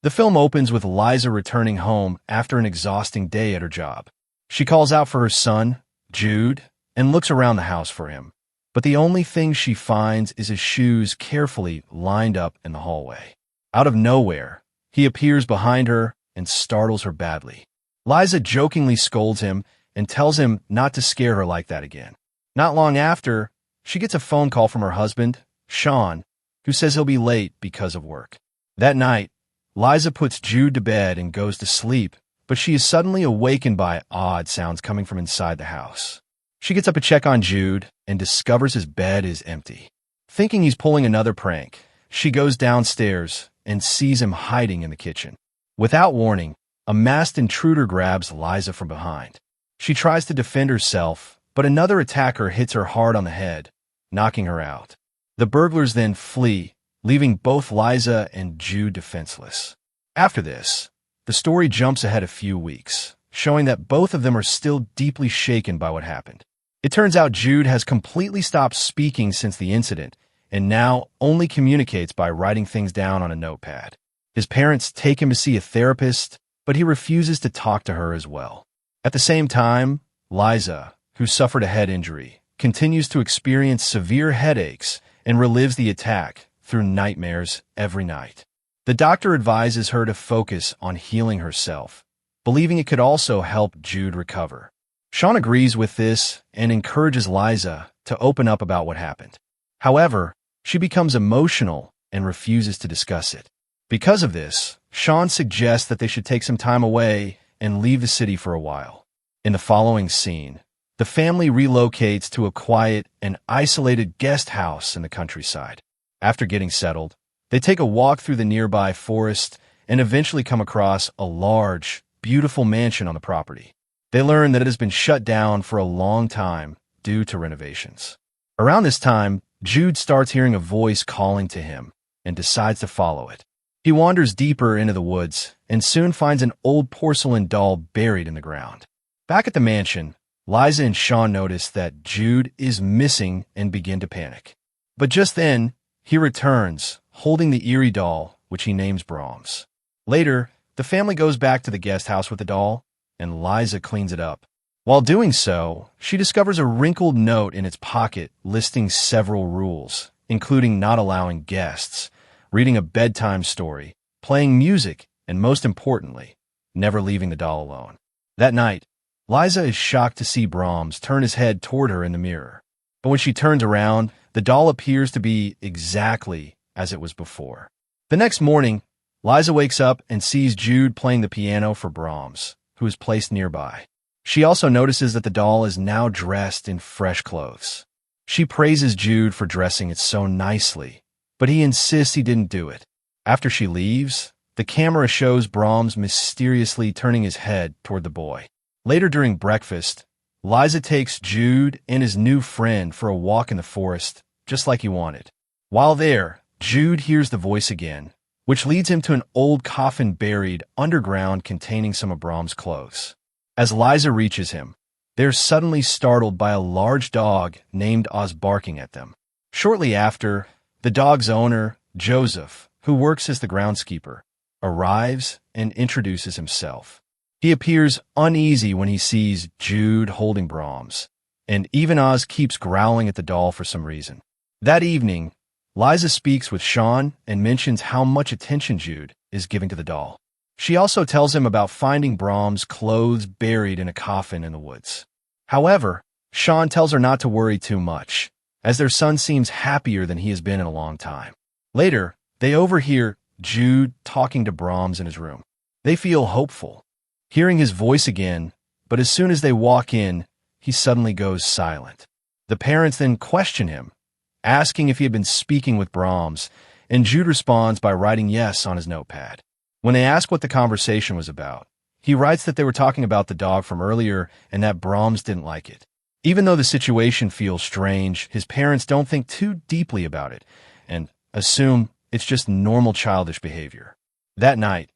The film opens with Liza returning home after an exhausting day at her job. She calls out for her son, Jude, and looks around the house for him. But the only thing she finds is his shoes carefully lined up in the hallway. Out of nowhere, he appears behind her and startles her badly. Liza jokingly scolds him and tells him not to scare her like that again. Not long after, she gets a phone call from her husband, Sean, who says he'll be late because of work. That night, Liza puts Jude to bed and goes to sleep, but she is suddenly awakened by odd sounds coming from inside the house. She gets up to check on Jude and discovers his bed is empty. Thinking he's pulling another prank, she goes downstairs and sees him hiding in the kitchen. Without warning, a masked intruder grabs Liza from behind. She tries to defend herself, but another attacker hits her hard on the head, knocking her out. The burglars then flee, leaving both Liza and Jude defenseless. After this, the story jumps ahead a few weeks, showing that both of them are still deeply shaken by what happened. It turns out Jude has completely stopped speaking since the incident and now only communicates by writing things down on a notepad. His parents take him to see a therapist, but he refuses to talk to her as well. At the same time, Liza, who suffered a head injury, continues to experience severe headaches and relives the attack through nightmares every night. The doctor advises her to focus on healing herself, believing it could also help Jude recover. Sean agrees with this and encourages Liza to open up about what happened. However, she becomes emotional and refuses to discuss it. Because of this, Sean suggests that they should take some time away and leave the city for a while. In the following scene, the family relocates to a quiet and isolated guest house in the countryside. After getting settled, they take a walk through the nearby forest and eventually come across a large, beautiful mansion on the property. They learn that it has been shut down for a long time due to renovations. Around this time, Jude starts hearing a voice calling to him and decides to follow it. He wanders deeper into the woods and soon finds an old porcelain doll buried in the ground. Back at the mansion, Liza and Sean notice that Jude is missing and begin to panic. But just then, he returns, holding the eerie doll, which he names BRAHMS. Later, the family goes back to the guest house with the doll, and Liza cleans it up. While doing so, she discovers a wrinkled note in its pocket listing several rules, including not allowing guests, reading a bedtime story, playing music, and most importantly, never leaving the doll alone. That night, Liza is shocked to see BRAHMS turn his head toward her in the mirror. But when she turns around, the doll appears to be exactly as it was before. The next morning, Liza wakes up and sees Jude playing the piano for BRAHMS, who is placed nearby. She also notices that the doll is now dressed in fresh clothes. She praises Jude for dressing it so nicely, but he insists he didn't do it. After she leaves, the camera shows BRAHMS mysteriously turning his head toward the boy. Later during breakfast, Liza takes Jude and his new friend for a walk in the forest, just like he wanted. While there, Jude hears the voice again, which leads him to an old coffin buried underground containing some of BRAHMS' clothes. As Liza reaches him, they are suddenly startled by a large dog named Oz barking at them. Shortly after, the dog's owner, Joseph, who works as the groundskeeper, arrives and introduces himself. He appears uneasy when he sees Jude holding BRAHMS, and even Oz keeps growling at the doll for some reason. That evening, Liza speaks with Sean and mentions how much attention Jude is giving to the doll. She also tells him about finding BRAHMS' clothes buried in a coffin in the woods. However, Sean tells her not to worry too much, as their son seems happier than he has been in a long time. Later, they overhear Jude talking to BRAHMS in his room. They feel hopeful, hearing his voice again, but as soon as they walk in, he suddenly goes silent. The parents then question him, asking if he had been speaking with BRAHMS, and Jude responds by writing yes on his notepad. When they ask what the conversation was about, he writes that they were talking about the dog from earlier and that BRAHMS didn't like it. Even though the situation feels strange, his parents don't think too deeply about it and assume it's just normal childish behavior. That night,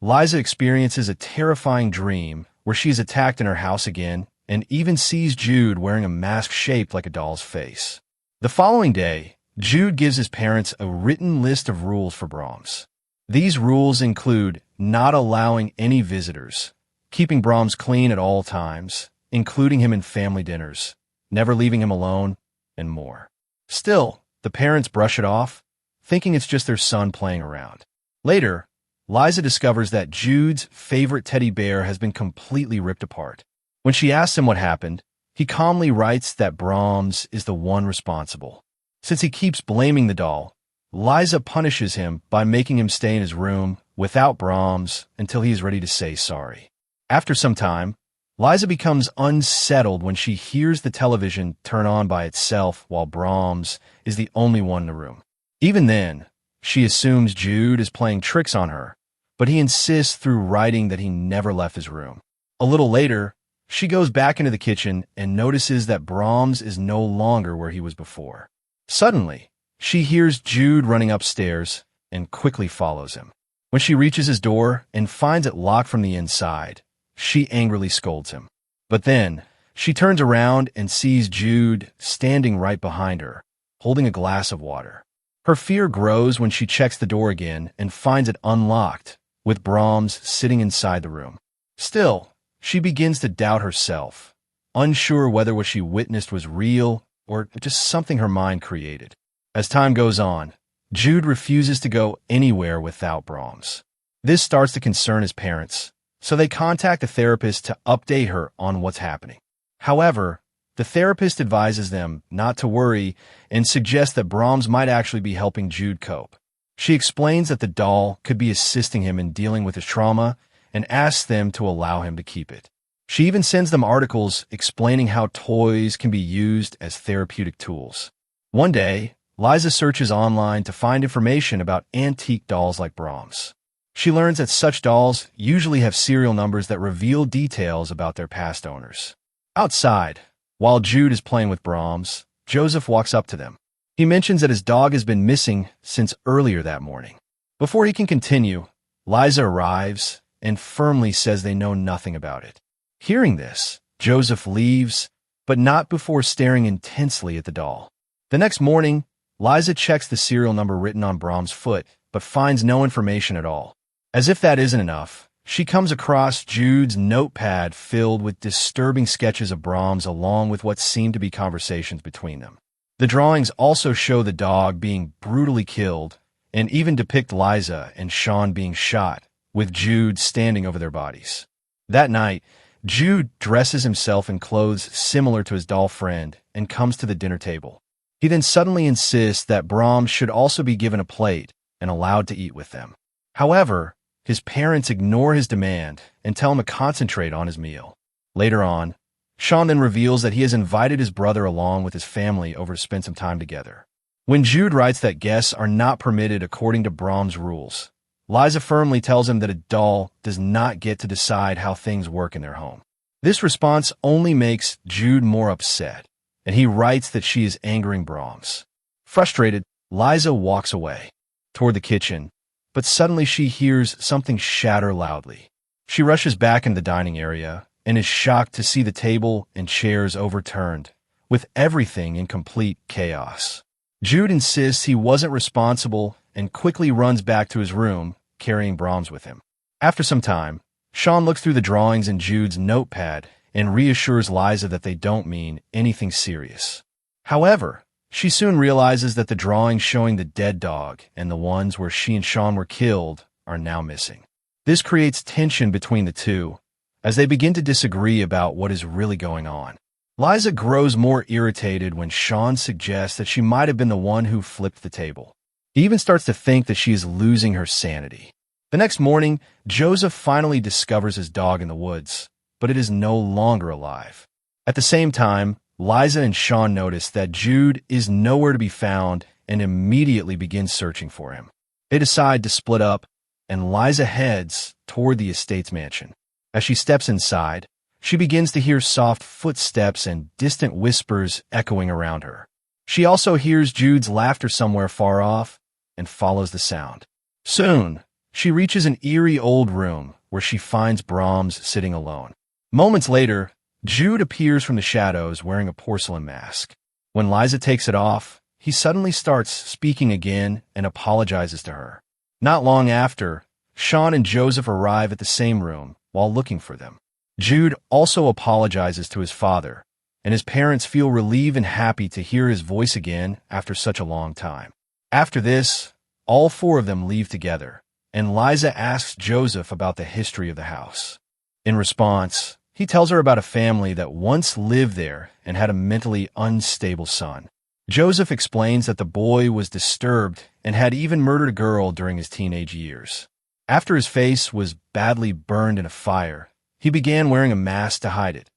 Liza experiences a terrifying dream where she is attacked in her house again and even sees Jude wearing a mask shaped like a doll's face. The following day, Jude gives his parents a written list of rules for BRAHMS. These rules include not allowing any visitors, keeping BRAHMS clean at all times, including him in family dinners, never leaving him alone, and more. Still, the parents brush it off, thinking it's just their son playing around. Later, Liza discovers that Jude's favorite teddy bear has been completely ripped apart. When she asks him what happened, he calmly writes that BRAHMS is the one responsible. Since he keeps blaming the doll, Liza punishes him by making him stay in his room without BRAHMS until he is ready to say sorry. After some time, Liza becomes unsettled when she hears the television turn on by itself while BRAHMS is the only one in the room. Even then, she assumes Jude is playing tricks on her, but he insists through writing that he never left his room. A little later, she goes back into the kitchen and notices that BRAHMS is no longer where he was before. Suddenly, she hears Jude running upstairs and quickly follows him. When she reaches his door and finds it locked from the inside, she angrily scolds him. But then, she turns around and sees Jude standing right behind her, holding a glass of water. Her fear grows when she checks the door again and finds it unlocked, with BRAHMS sitting inside the room. Still, she begins to doubt herself, unsure whether what she witnessed was real or just something her mind created. As time goes on, Jude refuses to go anywhere without BRAHMS. This starts to concern his parents, so they contact a therapist to update her on what's happening. However, the therapist advises them not to worry and suggests that BRAHMS might actually be helping Jude cope. She explains that the doll could be assisting him in dealing with his trauma and asks them to allow him to keep it. She even sends them articles explaining how toys can be used as therapeutic tools. One day, Liza searches online to find information about antique dolls like BRAHMS. She learns that such dolls usually have serial numbers that reveal details about their past owners. Outside, while Jude is playing with BRAHMS, Joseph walks up to them. He mentions that his dog has been missing since earlier that morning. Before he can continue, Liza arrives and firmly says they know nothing about it. Hearing this, Joseph leaves, but not before staring intensely at the doll. The next morning, Liza checks the serial number written on BRAHMS' foot, but finds no information at all. As if that isn't enough, she comes across Jude's notepad filled with disturbing sketches of BRAHMS along with what seem to be conversations between them. The drawings also show the dog being brutally killed and even depict Liza and Sean being shot, with Jude standing over their bodies. That night, Jude dresses himself in clothes similar to his doll friend and comes to the dinner table. He then suddenly insists that BRAHMS should also be given a plate and allowed to eat with them. However, his parents ignore his demand and tell him to concentrate on his meal. Later on, Sean then reveals that he has invited his brother along with his family over to spend some time together. When Jude writes that guests are not permitted according to BRAHMS rules, Liza firmly tells him that a doll does not get to decide how things work in their home. This response only makes Jude more upset, and he writes that she is angering BRAHMS. Frustrated, Liza walks away toward the kitchen, but suddenly she hears something shatter loudly. She rushes back into the dining area and is shocked to see the table and chairs overturned, with everything in complete chaos. Jude insists he wasn't responsible and quickly runs back to his room, carrying BRAHMS with him. After some time, Sean looks through the drawings in Jude's notepad and reassures Liza that they don't mean anything serious. However, she soon realizes that the drawings showing the dead dog and the ones where she and Sean were killed are now missing. This creates tension between the two, as they begin to disagree about what is really going on. Liza grows more irritated when Sean suggests that she might have been the one who flipped the table. He even starts to think that she is losing her sanity. The next morning, Joseph finally discovers his dog in the woods, but it is no longer alive. At the same time, Liza and Sean notice that Jude is nowhere to be found and immediately begin searching for him. They decide to split up, and Liza heads toward the estate's mansion. As she steps inside, she begins to hear soft footsteps and distant whispers echoing around her. She also hears Jude's laughter somewhere far off and follows the sound. Soon, she reaches an eerie old room where she finds BRAHMS sitting alone. Moments later, Jude appears from the shadows wearing a porcelain mask. When Liza takes it off, he suddenly starts speaking again and apologizes to her. Not long after, Sean and Joseph arrive at the same room while looking for them. Jude also apologizes to his father, and his parents feel relieved and happy to hear his voice again after such a long time. After this, all four of them leave together, and Liza asks Joseph about the history of the house. In response, he tells her about a family that once lived there and had a mentally unstable son. Joseph explains that the boy was disturbed and had even murdered a girl during his teenage years. After his face was badly burned in a fire, he began wearing a mask to hide it,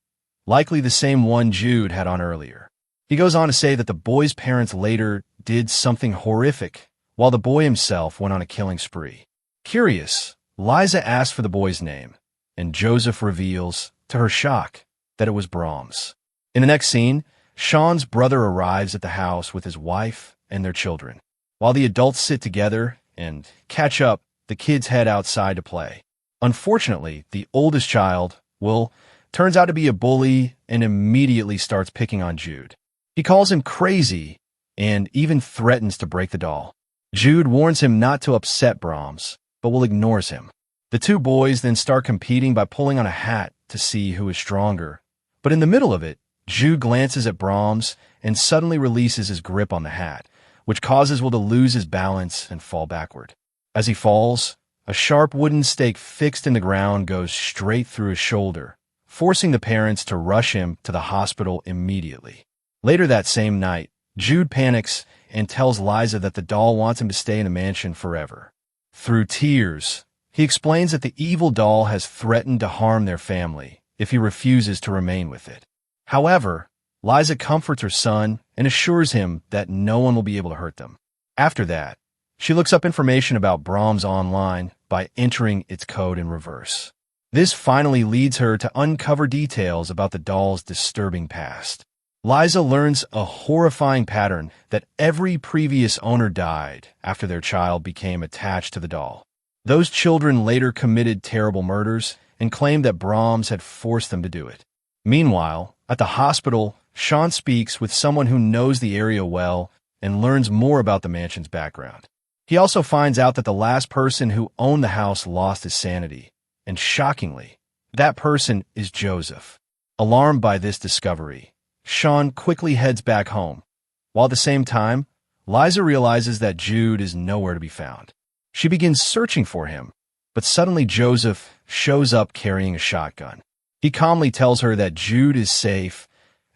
likely the same one Jude had on earlier. He goes on to say that the boy's parents later did something horrific, while the boy himself went on a killing spree. Curious, Liza asks for the boy's name, and Joseph reveals, to her shock, that it was BRAHMS. In the next scene, Sean's brother arrives at the house with his wife and their children. While the adults sit together and catch up, the kids head outside to play. Unfortunately, the oldest child, Will, turns out to be a bully and immediately starts picking on Jude. He calls him crazy and even threatens to break the doll. Jude warns him not to upset BRAHMS, but Will ignores him. The two boys then start competing by pulling on a hat to see who is stronger. But in the middle of it, Jude glances at BRAHMS and suddenly releases his grip on the hat, which causes Will to lose his balance and fall backward. As he falls, a sharp wooden stake fixed in the ground goes straight through his shoulder, forcing the parents to rush him to the hospital immediately. Later that same night, Jude panics and tells Liza that the doll wants him to stay in the mansion forever. Through tears, he explains that the evil doll has threatened to harm their family if he refuses to remain with it. However, Liza comforts her son and assures him that no one will be able to hurt them. After that, she looks up information about BRAHMS online by entering its code in reverse. This finally leads her to uncover details about the doll's disturbing past. Liza learns a horrifying pattern that every previous owner died after their child became attached to the doll. Those children later committed terrible murders and claimed that BRAHMS had forced them to do it. Meanwhile, at the hospital, Sean speaks with someone who knows the area well and learns more about the mansion's background. He also finds out that the last person who owned the house lost his sanity, and shockingly, that person is Joseph. Alarmed by this discovery, Sean quickly heads back home, while at the same time, Liza realizes that Jude is nowhere to be found. She begins searching for him, but suddenly Joseph shows up carrying a shotgun. He calmly tells her that Jude is safe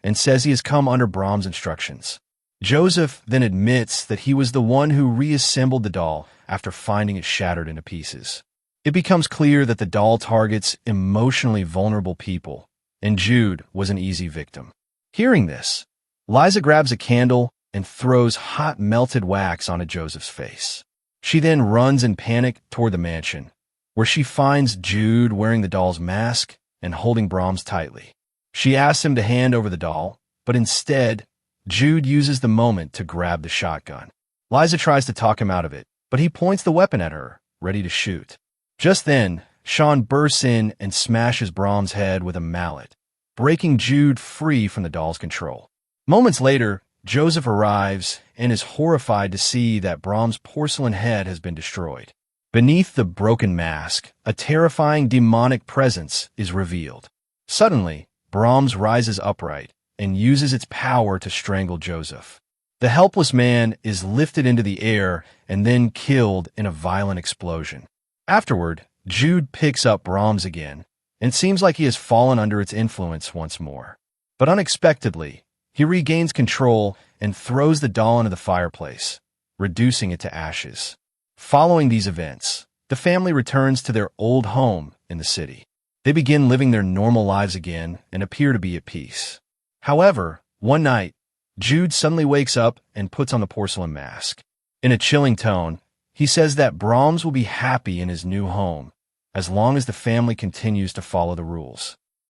and says he has come under BRAHMS' instructions. Joseph then admits that he was the one who reassembled the doll after finding it shattered into pieces. It becomes clear that the doll targets emotionally vulnerable people, and Jude was an easy victim. Hearing this, Liza grabs a candle and throws hot melted wax onto Joseph's face. She then runs in panic toward the mansion, where she finds Jude wearing the doll's mask and holding BRAHMS tightly. She asks him to hand over the doll, but instead, Jude uses the moment to grab the shotgun. Liza tries to talk him out of it, but he points the weapon at her, ready to shoot. Just then, Sean bursts in and smashes BRAHMS' head with a mallet, breaking Jude free from the doll's control. Moments later, Joseph arrives and is horrified to see that BRAHMS' porcelain head has been destroyed. Beneath the broken mask, a terrifying demonic presence is revealed. Suddenly, BRAHMS rises upright and uses its power to strangle Joseph. The helpless man is lifted into the air and then killed in a violent explosion. Afterward, Jude picks up BRAHMS again and seems like he has fallen under its influence once more. But unexpectedly, he regains control and throws the doll into the fireplace, reducing it to ashes. Following these events, the family returns to their old home in the city. They begin living their normal lives again and appear to be at peace. However, one night, Jude suddenly wakes up and puts on the porcelain mask. In a chilling tone, he says that BRAHMS will be happy in his new home, as long as the family continues to follow the rules.